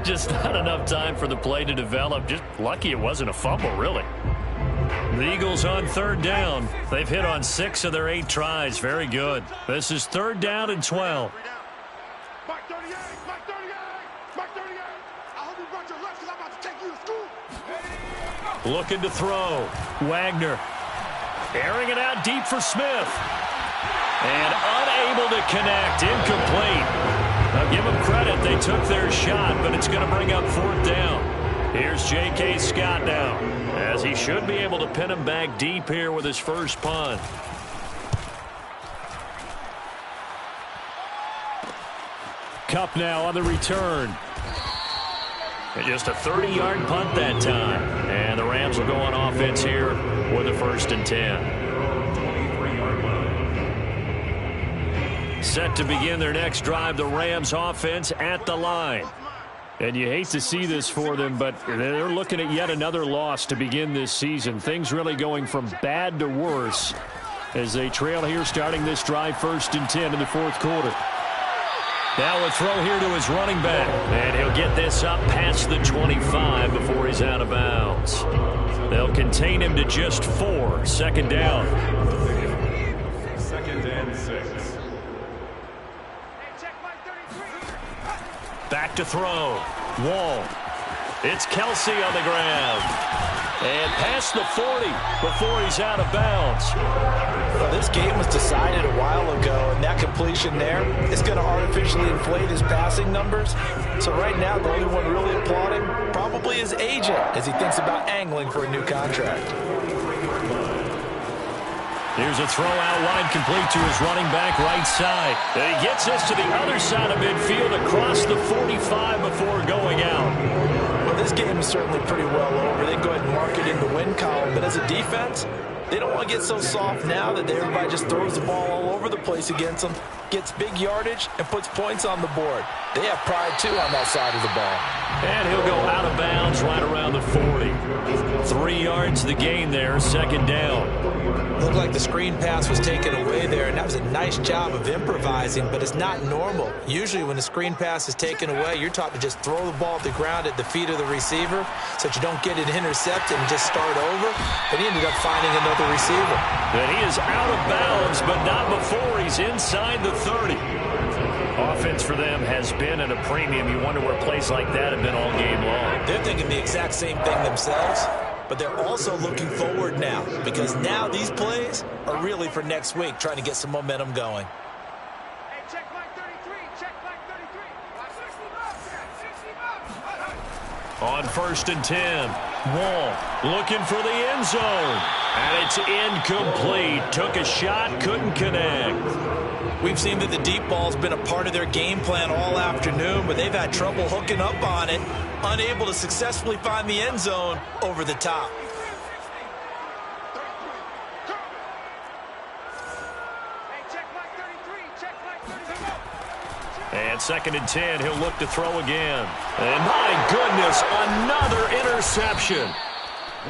A: Just not enough time for the play to develop. Just lucky it wasn't a fumble, really. The Eagles on third down. They've hit on 6 of their 8 tries. Very good. This is 3rd down and 12.
D: Mike 38, Mike 38, Mike 38. I hope you brought your lunch because I'm about to take you to school.
A: Looking to throw. Wagner. Airing it out deep for Smith. And unable to connect. Incomplete. Now give them credit. They took their shot, but it's going to bring up 4th down. Here's J.K. Scott now, as he should be able to pin him back deep here with his first punt. Kupp now on the return. And just a 30-yard punt that time. And the Rams will go on offense here with a 1st and 10. Set to begin their next drive, the Rams offense at the line. And you hate to see this for them, but they're looking at yet another loss to begin this season. Things really going from bad to worse as they trail here starting this drive 1st and 10 in the 4th quarter. Now a throw here to his running back. And he'll get this up past the 25 before he's out of bounds. They'll contain him to just 4. 2nd down.
C: 2nd and 6.
A: Back to throw. Wall. It's Kelsey on the grab. And past the 40 before he's out of bounds.
B: Well, this game was decided a while ago, and that completion there is going to artificially inflate his passing numbers. So right now, the only one really applauding probably his agent as he thinks about angling for a new contract.
A: Here's a throw out wide, complete to his running back right side. And he gets this to the other side of midfield across the 45 before going out.
B: Well, this game is certainly pretty well over. They go ahead and mark it in the win column. But as a defense, they don't want to get so soft now that everybody just throws the ball all over the place against them, gets big yardage, and puts points on the board. They have pride, too, on that side of the ball.
A: And he'll go out of bounds right around the 40. 3 yards the gain there, 2nd down.
B: Looked like the screen pass was taken away there, and that was a nice job of improvising, but it's not normal. Usually when the screen pass is taken away, you're taught to just throw the ball at the ground at the feet of the receiver so that you don't get it intercepted and just start over. But he ended up finding another receiver.
A: And he is out of bounds, but not before he's inside the 30. Offense for them has been at a premium. You wonder where plays like that have been all game long.
B: They're thinking the exact same thing themselves. but they're also looking forward now because now these plays are really for next week, trying to get some momentum going.
D: Hey, check line 33. Check line 33. 60 bucks.
A: On 1st and 10, Wall looking for the end zone. And it's incomplete. Took a shot, couldn't connect.
B: We've seen that the deep ball's been a part of their game plan all afternoon, but they've had trouble hooking up on it, unable to successfully find the end zone over the top.
D: Hey, check line 33. Check line 33.
A: And 2nd and 10, he'll look to throw again. And my goodness, another interception.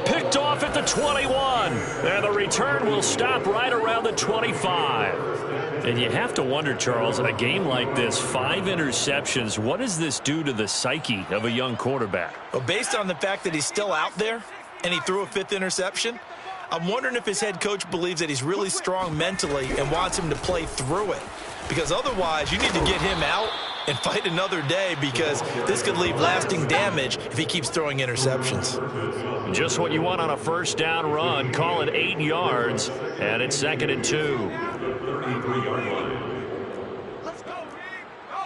A: Picked off at the 21. And the return will stop right around the 25. And you have to wonder, Charles, in a game like this, 5 interceptions, what does this do to the psyche of a young quarterback?
B: Well, based on the fact that he's still out there and he threw a 5th interception, I'm wondering if his head coach believes that he's really strong mentally and wants him to play through it. Because otherwise, you need to get him out and fight another day, because this could leave lasting damage if he keeps throwing interceptions.
A: Just what you want on a 1st down run. Call it 8 yards, and it's 2nd and 2.
C: 33-yard line.
D: Let's go, Big. Go.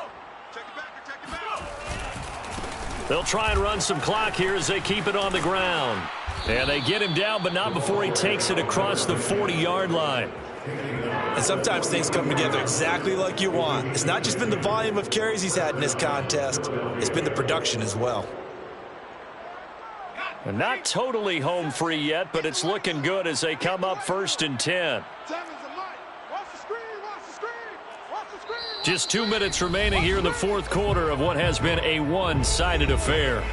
D: Check it back. Check it back.
A: They'll try and run some clock here as they keep it on the ground. And they get him down, but not before he takes it across the 40-yard line.
B: And sometimes things come together exactly like you want. It's not just been the volume of carries he's had in this contest. It's been the production as well.
A: And not totally home free yet, but it's looking good as they come up 1st and 10. Just 2 minutes remaining here in the 4th quarter of what has been a one-sided affair.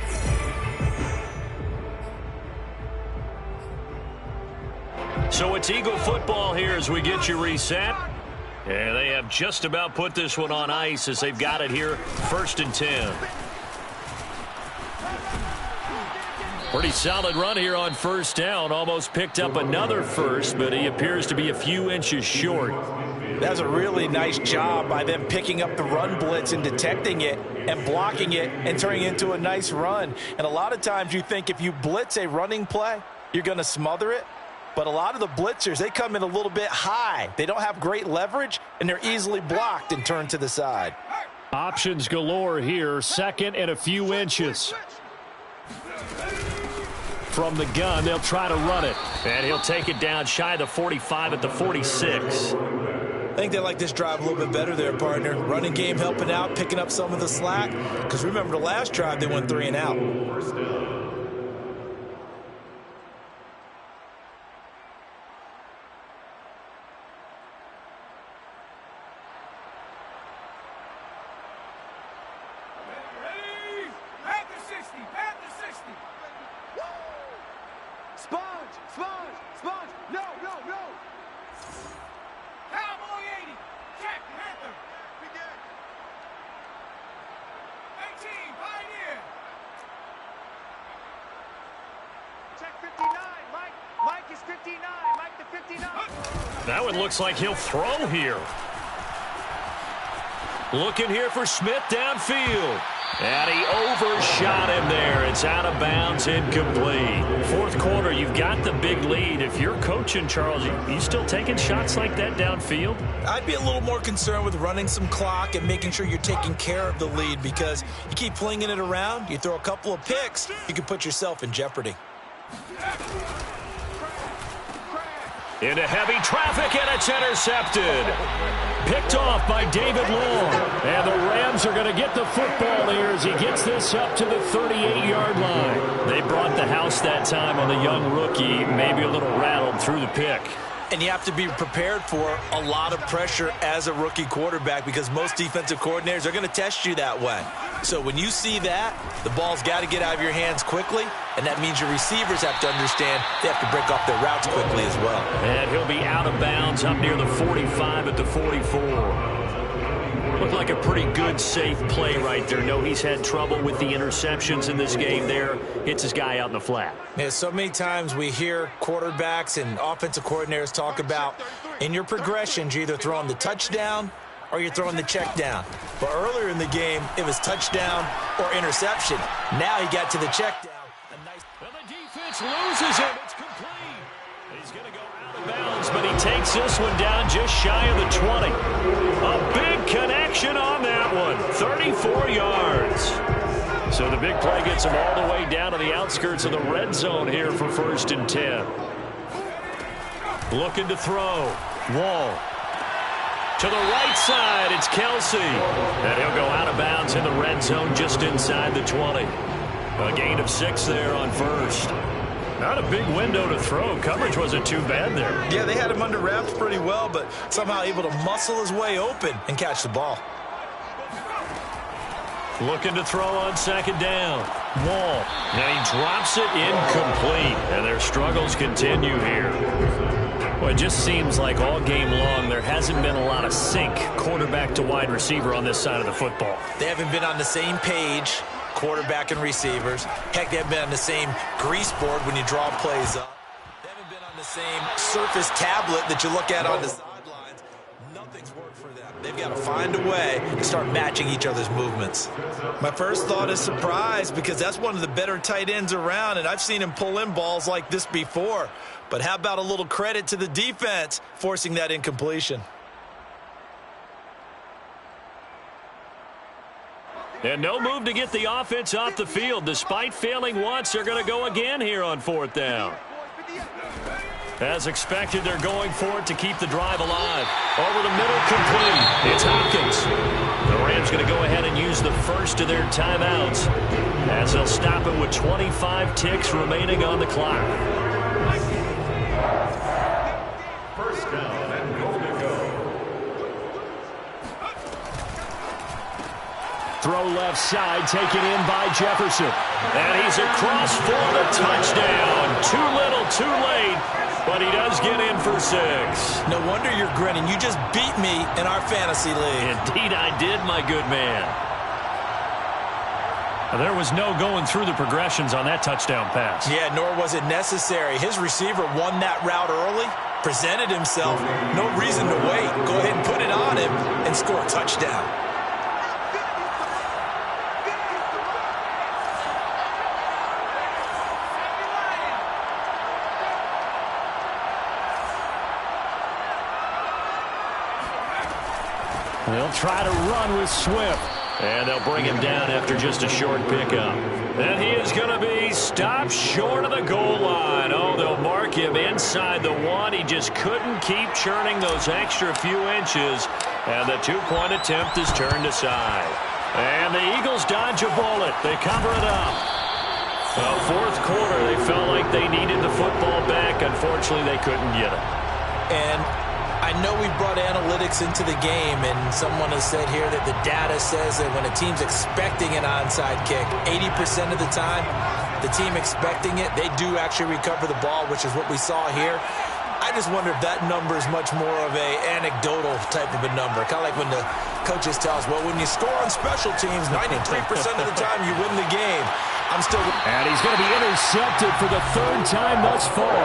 A: So it's Eagle football here as we get you reset. And they have just about put this one on ice as they've got it here, 1st and 10. Pretty solid run here on 1st down. Almost picked up another first, but he appears to be a few inches short.
B: That was a really nice job by them picking up the run blitz and detecting it and blocking it and turning it into a nice run. And a lot of times you think if you blitz a running play, you're going to smother it. But a lot of the blitzers, they come in a little bit high. They don't have great leverage, and they're easily blocked and turned to the side.
A: Options galore here. 2nd and a few inches. From the gun, they'll try to run it. And he'll take it down shy of the 45 at the 46.
B: I think they like this drive a little bit better there, partner. Running game helping out, picking up some of the slack. Because remember, the last drive, they went 3 and out.
D: Sponge. No. Cowboy 80. Check, Panther. Begin. 18, Pioneer. Check 59. Mike is 59. Mike to 59.
A: That one looks like he'll throw here. Looking here for Smith downfield. And he overshot him there. It's out of bounds, incomplete. 4th quarter, you've got the big lead. If you're coaching, Charles, you still taking shots like that downfield?
B: I'd be a little more concerned with running some clock and making sure you're taking care of the lead, because you keep flinging it around, you throw a couple of picks, you can put yourself in jeopardy.
A: Into heavy traffic, and it's intercepted. Picked off by David Long. And the Rams are going to get the football here as he gets this up to the 38-yard line. They brought the house that time on the young rookie, maybe a little rattled through the pick.
B: And you have to be prepared for a lot of pressure as a rookie quarterback, because most defensive coordinators are going to test you that way. So when you see that, the ball's got to get out of your hands quickly, and that means your receivers have to understand they have to break off their routes quickly as well.
A: And he'll be out of bounds up near the 45 at the 44. Looked like a pretty good, safe play right there. No, he's had trouble with the interceptions in this game there. Hits his guy out in the flat.
B: Yeah, so many times we hear quarterbacks and offensive coordinators talk about in your progressions, you're either throwing the touchdown or you're throwing the check down. But earlier in the game, it was touchdown or interception. Now he got to the check down.
A: Well, the defense Lawrence loses him. It's complete. He's going to go out of bounds, but he takes this one down just shy of the 20. A big connection on that one. 34 yards. So the big play gets him all the way down to the outskirts of the red zone here for 1st and 10. Looking to throw. Wall. To the right side, it's Kelsey. And he'll go out of bounds in the red zone just inside the 20. A gain of 6 there on 1st. Not a big window to throw. Coverage wasn't too bad there.
B: Yeah, they had him under wraps pretty well, but somehow able to muscle his way open and catch the ball.
A: Looking to throw on 2nd down. Wall. And he drops it incomplete. And their struggles continue here. Well, it just seems like all game long there hasn't been a lot of sync quarterback to wide receiver on this side of the football.
B: They haven't been on the same page, quarterback and receivers. Heck, they haven't been on the same grease board when you draw plays up. They haven't been on the same surface tablet that you look at on the sidelines. Nothing's worked for them. They've got to find a way to start matching each other's movements. My first thought is surprise, because that's one of the better tight ends around, and I've seen him pull in balls like this before. But how about a little credit to the defense forcing that incompletion?
A: And no move to get the offense off the field. Despite failing once, they're going to go again here on 4th down. As expected, they're going for it to keep the drive alive. Over the middle, complete. It's Hopkins. The Rams going to go ahead and use the first of their timeouts as they'll stop it with 25 ticks remaining on the clock.
C: 1st down and goal to go.
A: Throw left side, taken in by Jefferson. And he's across for the touchdown. Too little, too late. But he does get in for 6.
B: No wonder you're grinning. You just beat me in our fantasy league.
A: Indeed I did, my good man. There was no going through the progressions on that touchdown pass.
B: Yeah, nor was it necessary. His receiver won that route early, presented himself. No reason to wait. Go ahead and put it on him and score a touchdown.
A: They'll try to run with Swift. And they'll bring him down after just a short pickup. And he is going to be stopped short of the goal line. Oh, they'll mark him inside the 1. He just couldn't keep churning those extra few inches. And the 2-point attempt is turned aside. And the Eagles dodge a bullet. They cover it up. 4th quarter, they felt like they needed the football back. Unfortunately, they couldn't get it.
B: And I know we brought analytics into the game, and someone has said here that the data says that when a team's expecting an onside kick, 80% of the time, the team expecting it, they do actually recover the ball, which is what we saw here. I just wonder if that number is much more of a anecdotal type of a number. Kind of like when the coaches tell us, well, when you score on special teams, 93% of the time you win the game.
A: And he's going to be intercepted for the 3rd time thus far.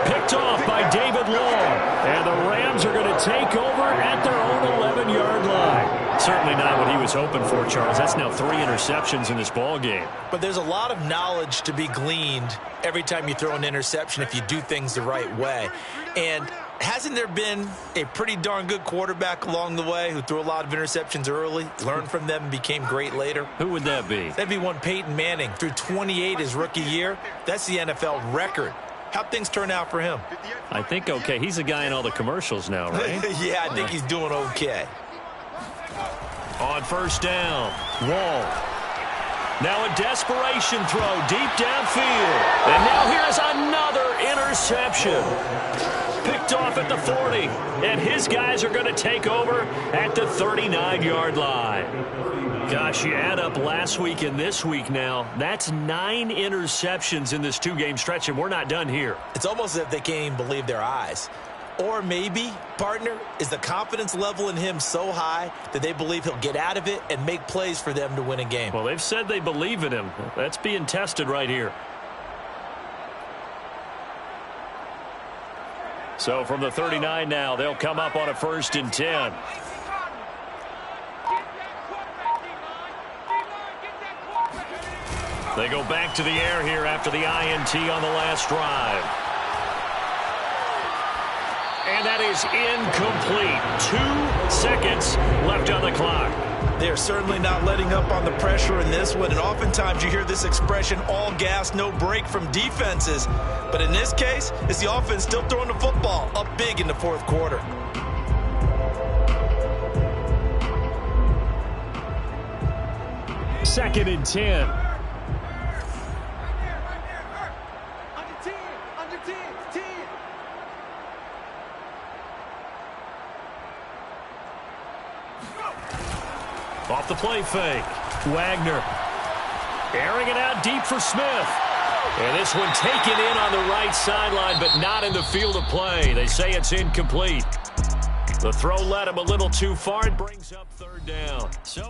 A: Picked off by David Long. And the Rams are going to take over at their own 11-yard line. Certainly not what he was hoping for, Charles. That's now 3 interceptions in this ball game.
B: But there's a lot of knowledge to be gleaned every time you throw an interception if you do things the right way. And hasn't there been a pretty darn good quarterback along the way who threw a lot of interceptions early, learned from them, and became great later?
A: Who would that be?
B: That'd be one Peyton Manning. Threw 28 his rookie year. That's the NFL record. How'd things turn out for him?
A: I think okay. He's a guy in all the commercials now, right?
B: Yeah, I think he's doing okay.
A: On 1st down, Wall. Now a desperation throw deep downfield. And now here's another interception. Picked off at the 40. And his guys are going to take over at the 39-yard line. Gosh, you add up last week and this week now. That's 9 interceptions in this 2-game stretch, and we're not done here.
B: It's almost as if they can't even believe their eyes. Or maybe, partner, is the confidence level in him so high that they believe he'll get out of it and make plays for them to win a game.
A: Well, they've said they believe in him. That's being tested right here. So from the 39 now, they'll come up on a 1st and 10. They go back to the air here after the INT on the last drive. And that is incomplete. 2 seconds left on the clock.
B: They're certainly not letting up on the pressure in this one, and oftentimes you hear this expression, all gas, no break from defenses. But in this case, it's the offense still throwing the football up big in the fourth quarter.
A: Second and 10. Off the play fake. Wagner airing it out deep for Smith. And this one taken in on the right sideline, but not in the field of play. They say it's incomplete. The throw led him a little too far. It brings up third down. So